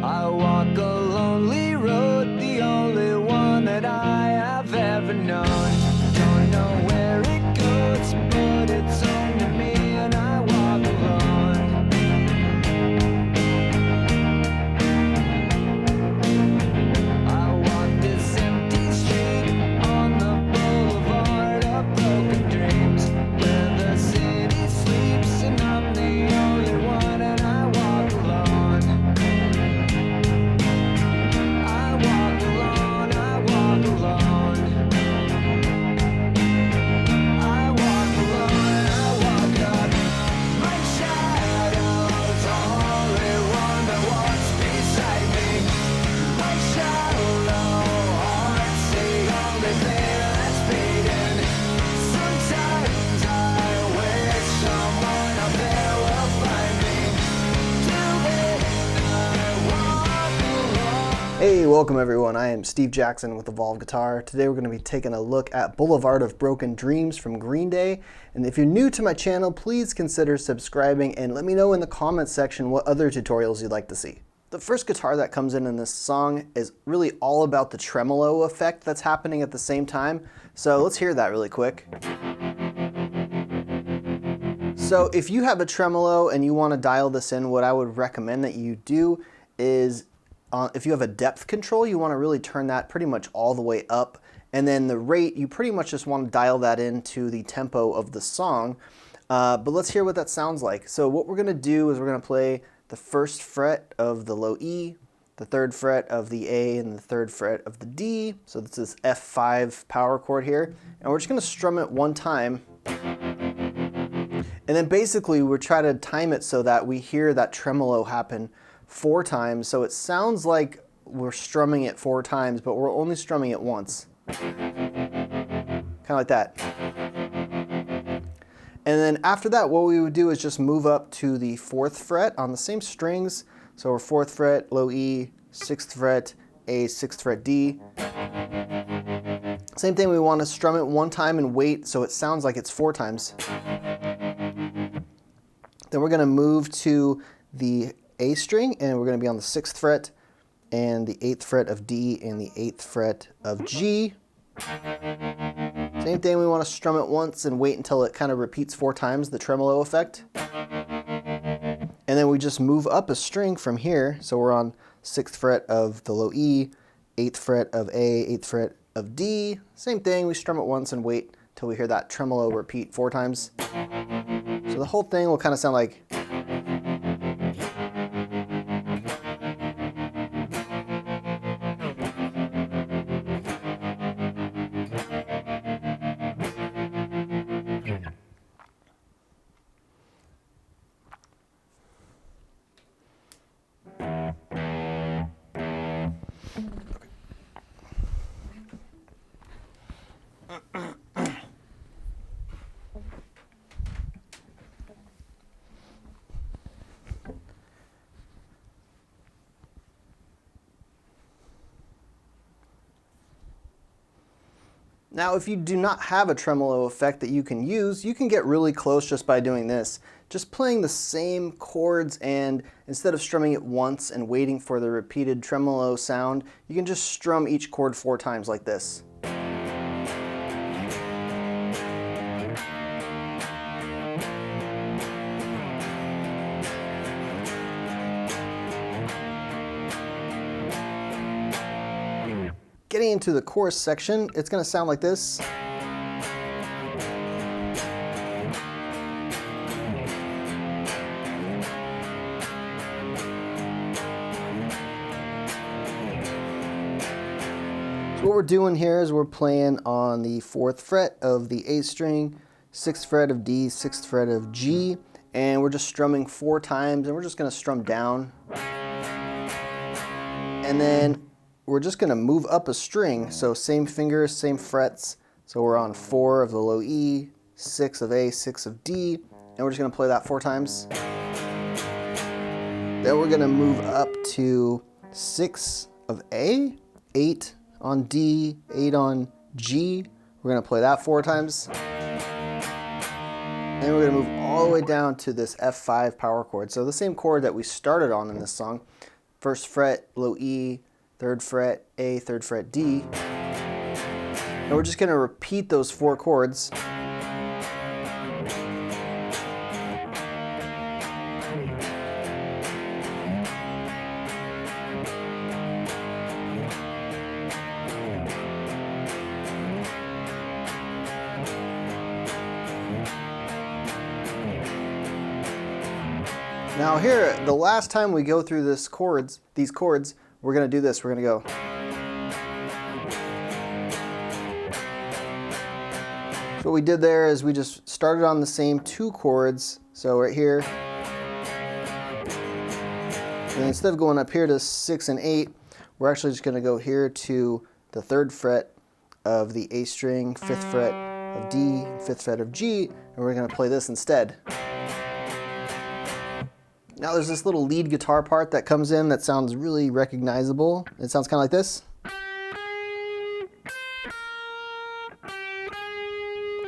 I walk a lonely road, the only one that I have ever known. Don't know where it goes, but it's home to me, and I walk alone. I walk this empty street on the Boulevard of Broken Dreams, where the city sleeps and I'm the only one, and I walk alone. I walk alone, I walk alone. I walk alone, I walk up. My shadow's the only one that walks beside me. My shallow heart's the only thing that's beating. Sometimes I wish someone out there will find me. Till then I walk alone. Hey, welcome everyone. I am Steve Jackson with Evolve Guitar. Today we're going to be taking a look at Boulevard of Broken Dreams from Green Day. And if you're new to my channel, please consider subscribing and let me know in the comments section what other tutorials you'd like to see. The first guitar that comes in this song is really all about the tremolo effect that's happening at the same time. So let's hear that really quick. So if you have a tremolo and you want to dial this in, what I would recommend that you do is if you have a depth control, you want to really turn that pretty much all the way up. And then the rate, you pretty much just want to dial that into the tempo of the song. But let's hear what that sounds like. So what we're going to do is we're going to play the first fret of the low E, the third fret of the A, and the third fret of the D. So this is F5 power chord here. And we're just going to strum it one time. And then basically we're trying to time it so that we hear that tremolo happen 4 times. So it sounds like we're strumming it 4 times, but we're only strumming it once. Kind of like that. And then after that, what we would do is just move up to the 4th fret on the same strings. So we're 4th fret, low E, 6th fret, A, 6th fret, D. Same thing, we want to strum it one time and wait so it sounds like it's 4 times. Then we're going to move to the A string, and we're going to be on the 6th fret and the 8th fret of D and the 8th fret of G. Same thing, we want to strum it once and wait until it kind of repeats 4 times, the tremolo effect. And then we just move up a string from here, so we're on 6th fret of the low E, 8th fret of A, 8th fret of D. Same thing, we strum it once and wait until we hear that tremolo repeat 4 times. So the whole thing will kind of sound like. Now, if you do not have a tremolo effect that you can use, you can get really close just by doing this. Just playing the same chords, and instead of strumming it once and waiting for the repeated tremolo sound, you can just strum each chord 4 times like this. Getting into the chorus section, it's going to sound like this. So what we're doing here is we're playing on the 4th fret of the A string, 6th fret of D, 6th fret of G, and we're just strumming 4 times, and we're just going to strum down. And then we're just going to move up a string, so same fingers, same frets. So we're on 4 of the low E, 6 of A, 6 of D, and we're just going to play that 4 times. Then we're going to move up to 6 of A, 8 on D, 8 on G. We're going to play that 4 times. And we're going to move all the way down to this F5 power chord. So the same chord that we started on in this song. first fret, low E, third fret, A, third fret, D. And we're just going to repeat those 4 chords. Now here, the last time we go through these chords, we're going to do this. We're going to go. So what we did there is we just started on the same 2 chords. So right here. And instead of going up here to 6 and 8, we're actually just going to go here to the 3rd fret of the A string, 5th fret of D, 5th fret of G, and we're going to play this instead. Now there's this little lead guitar part that comes in that sounds really recognizable. It sounds kind of like this.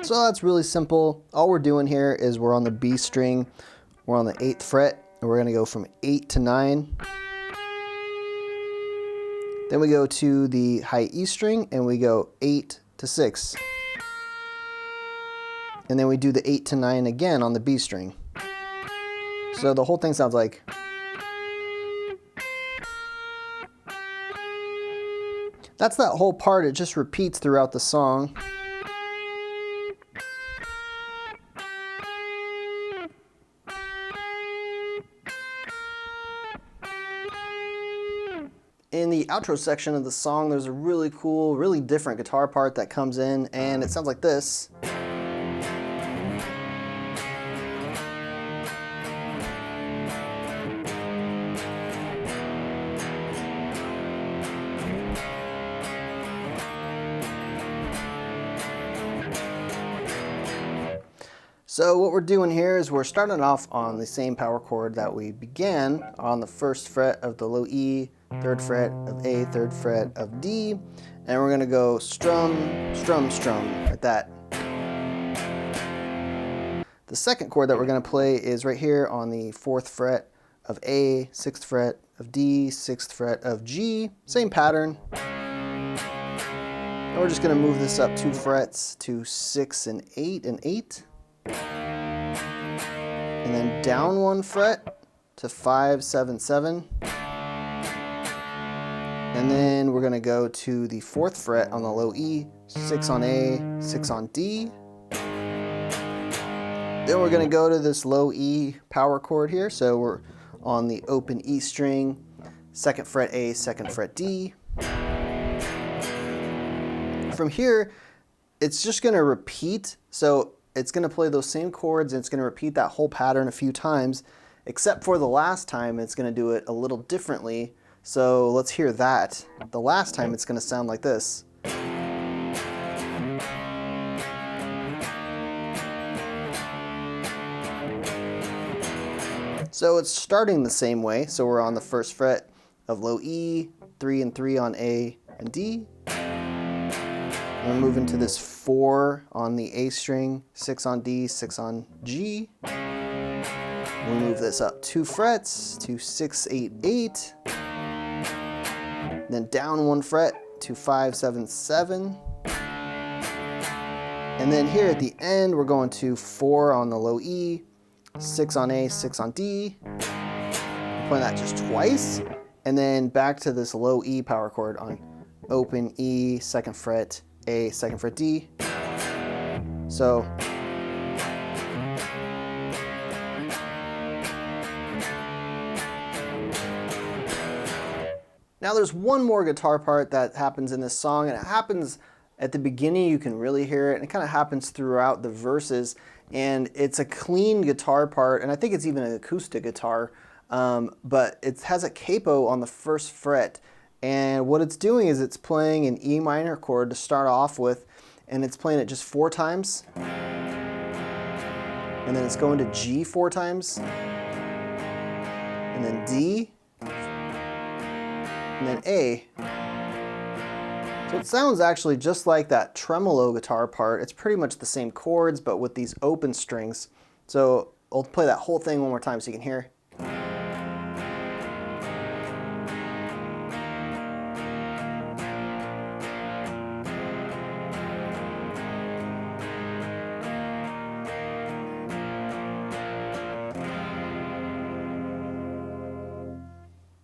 So that's really simple. All we're doing here is we're on the B string, we're on the 8th fret, and we're going to go from 8 to 9. Then we go to the high E string and we go 8 to 6. And then we do the 8 to 9 again on the B string. So the whole thing sounds like. That's that whole part. It just repeats throughout the song. In the outro section of the song, there's a really cool, really different guitar part that comes in, and it sounds like this. So what we're doing here is we're starting off on the same power chord that we began on the 1st fret of the low E, 3rd fret of A, 3rd fret of D, and we're going to go strum, strum, strum, like that. The second chord that we're going to play is right here on the 4th fret of A, 6th fret of D, 6th fret of G, same pattern. And we're just going to move this up 2 frets to 6 and 8 and 8. And then down 1 fret to 5, 7, 7. And then we're going to go to the 4th fret on the low E, 6 on A, 6 on D. Then we're going to go to this low E power chord here. So we're on the open E string, 2nd fret A, 2nd fret D. From here, it's just going to repeat. So it's going to play those same chords and it's going to repeat that whole pattern a few times, except for the last time it's going to do it a little differently. So let's hear that. The last time it's going to sound like this. So it's starting the same way. So we're on the 1st fret of low E, 3 and 3 on A and D. And we're moving to this 4 on the A string, 6 on D, 6 on G. We move this up 2 frets to 6, 8, 8. Then down 1 fret to 5, 7, 7. And then here at the end, we're going to 4 on the low E, 6 on A, 6 on D. We're playing that just twice. And then back to this low E power chord on open E, 2nd fret, A, 2nd fret D. So now there's one more guitar part that happens in this song, and it happens at the beginning. You can really hear it, and it kind of happens throughout the verses, and it's a clean guitar part, and I think it's even an acoustic guitar, but it has a capo on the 1st fret, and what it's doing is it's playing an E minor chord to start off with, and it's playing it just 4 times, and then it's going to G 4 times, and then D, and then A. So it sounds actually just like that tremolo guitar part. It's pretty much the same chords, but with these open strings. So I'll play that whole thing one more time so you can hear.